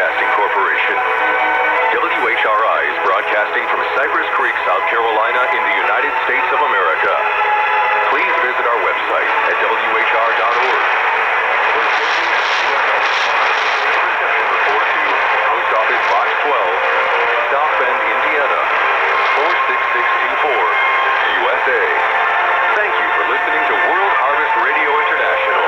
Broadcasting Corporation. WHRI is broadcasting from Cypress Creek, South Carolina in the United States of America. Please visit our website at WHR.org. Reception report to Post Office Box 12, South Bend, Indiana, 46624, USA. Thank you for listening to World Harvest Radio International.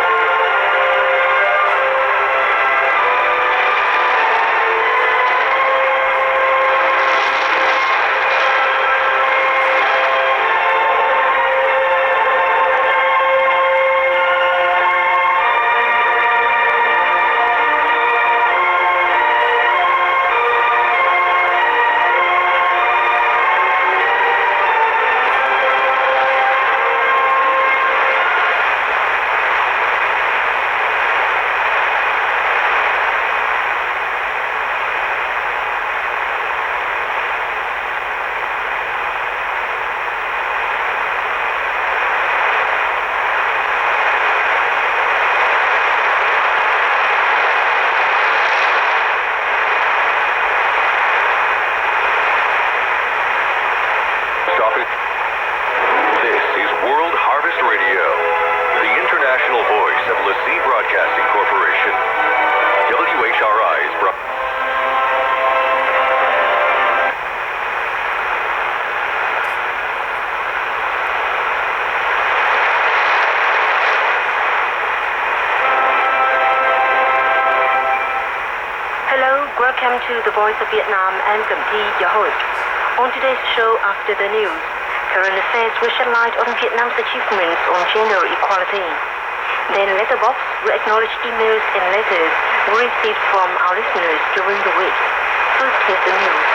This is World Harvest Radio, the international voice of LaCie Broadcasting Corporation. WHRI is Hello, welcome to the Voice of Vietnam and County, your host. On today's show, after the news, current affairs will shed light on Vietnam's achievements on gender equality. Then Letterbox will acknowledge emails and letters we received from our listeners during the week. First, here's the news.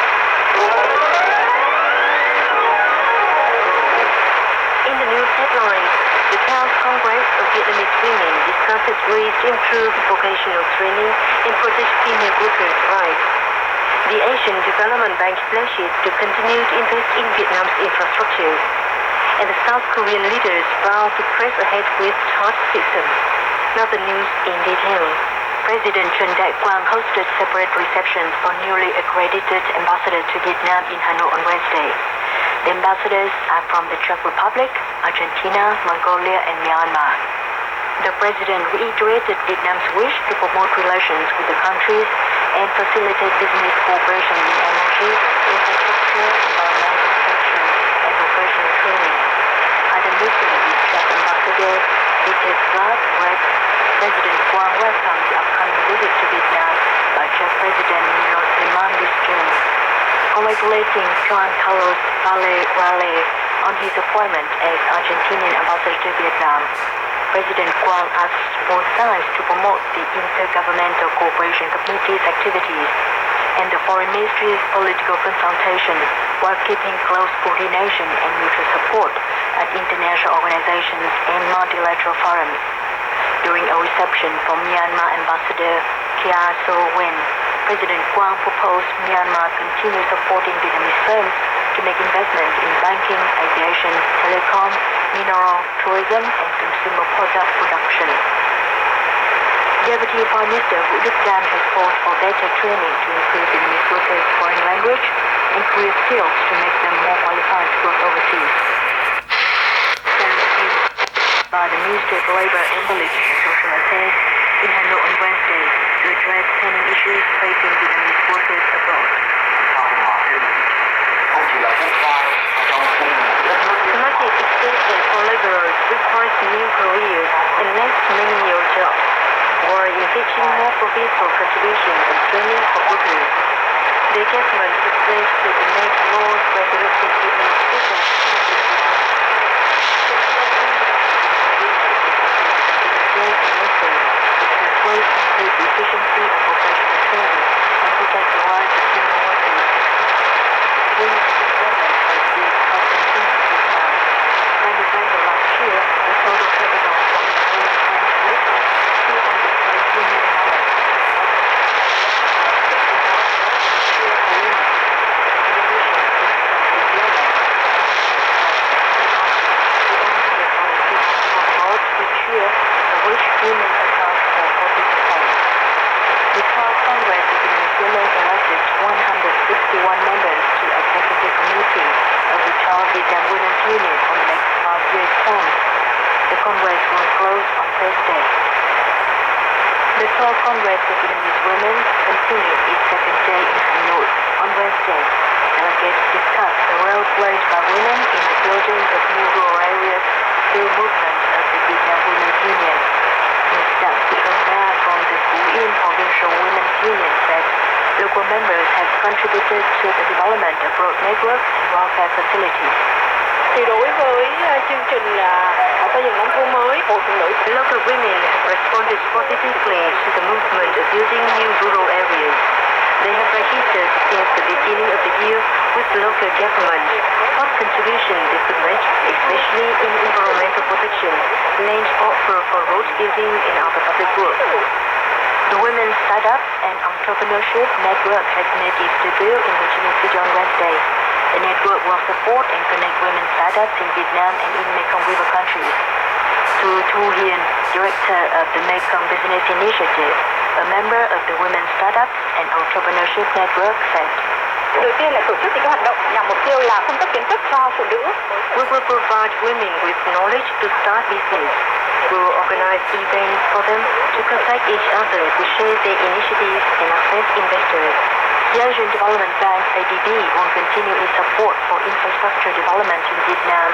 In the news headlines, the County Congress of Vietnamese Women discusses ways to improve vocational training and protect female workers' rights. The Asian Development Bank pledges to continue to invest in Vietnam's infrastructure. And the South Korean leaders vow to press ahead with TOT systems. Now the news in detail. President Trần Đại Quang hosted separate receptions for newly accredited ambassadors to Vietnam in Hanoi on Wednesday. The ambassadors are from the Czech Republic, Argentina, Mongolia, and Myanmar. The president reiterated Vietnam's wish to promote relations with the countries and facilitate business cooperation in energy, infrastructure, environmental protection, and vocational training. At a meeting with Czech Ambassador Peter Graf, President Quang welcomed the upcoming visit to Vietnam by Czech President Miloš Zeman this June. Congratulating Juan Carlos Valle on his appointment as Argentinian ambassador to Vietnam, President Quang asked both sides to promote the Intergovernmental Cooperation Committee's activities and the Foreign Ministry's political consultation while keeping close coordination and mutual support at international organizations and multilateral forums. During a reception for Myanmar Ambassador Kya So-wen, President Quang proposed Myanmar continue supporting Vietnamese firms to make investments in banking, aviation, telecom, mineral, tourism, and consumer product production. Deputy Prime Minister Vũ Đức Đam has called for better training to improve Vietnamese workers' foreign language and career skills to make them more qualified to work overseas. By the Ministry of Labor and Social Affairs in Hanoi on Wednesday to address pending issues facing Vietnamese workers abroad. Market extension for laborers requires new careers and less menial jobs, or enriching more provincial contributions and training for workers. The adjustment is placed to make laws regulating Vietnamese workers. Ways to improve the efficiency of vocational training and protect the rights of human workers. Women's employment has been continuing to decline. By November last year, the total capital of employment was $222 million. Which women account for 40%. The members to Executive Committee of the Child Vietnam Women's Union on the next 5-year term. The Congress will close on Thursday. The 12th Congress of Vietnamese Women continued its second day in Hanoi on Wednesday. Delegates discussed the role played by women in the building of new rural areas through movement of the Vietnam Women's Union. Ms. Đặng Thị Hồng Nga from the Phú Yên Provincial Women's Union said local members have contributed to the development of road networks and welfare facilities. Thì đối với chương trình xây dựng nông thôn mới, Hội Phụ Nữ Local women have responded positively to the movement of building new rural areas. They have registered since the beginning of the year with the local government what contribution they could make, especially in environmental protection, land offer for road building and other public works. The Women's Startup and Entrepreneurship Network has made its debut in Ho Chi Minh City on Wednesday. The network will support and connect women startups in Vietnam and in Mekong River countries. To Thu Hiền, Director of the Mekong Business Initiative, a member of the Women's Startups and Entrepreneurship Network, said, đầu tiên là tổ chức những hoạt động nhằm mục tiêu là cung cấp kiến thức cho phụ nữ. We will provide women with knowledge to start business. We will organize events for them to contact each other to share their initiatives and access investors. The Asian Development Bank ADB will continue its support for infrastructure development in Vietnam.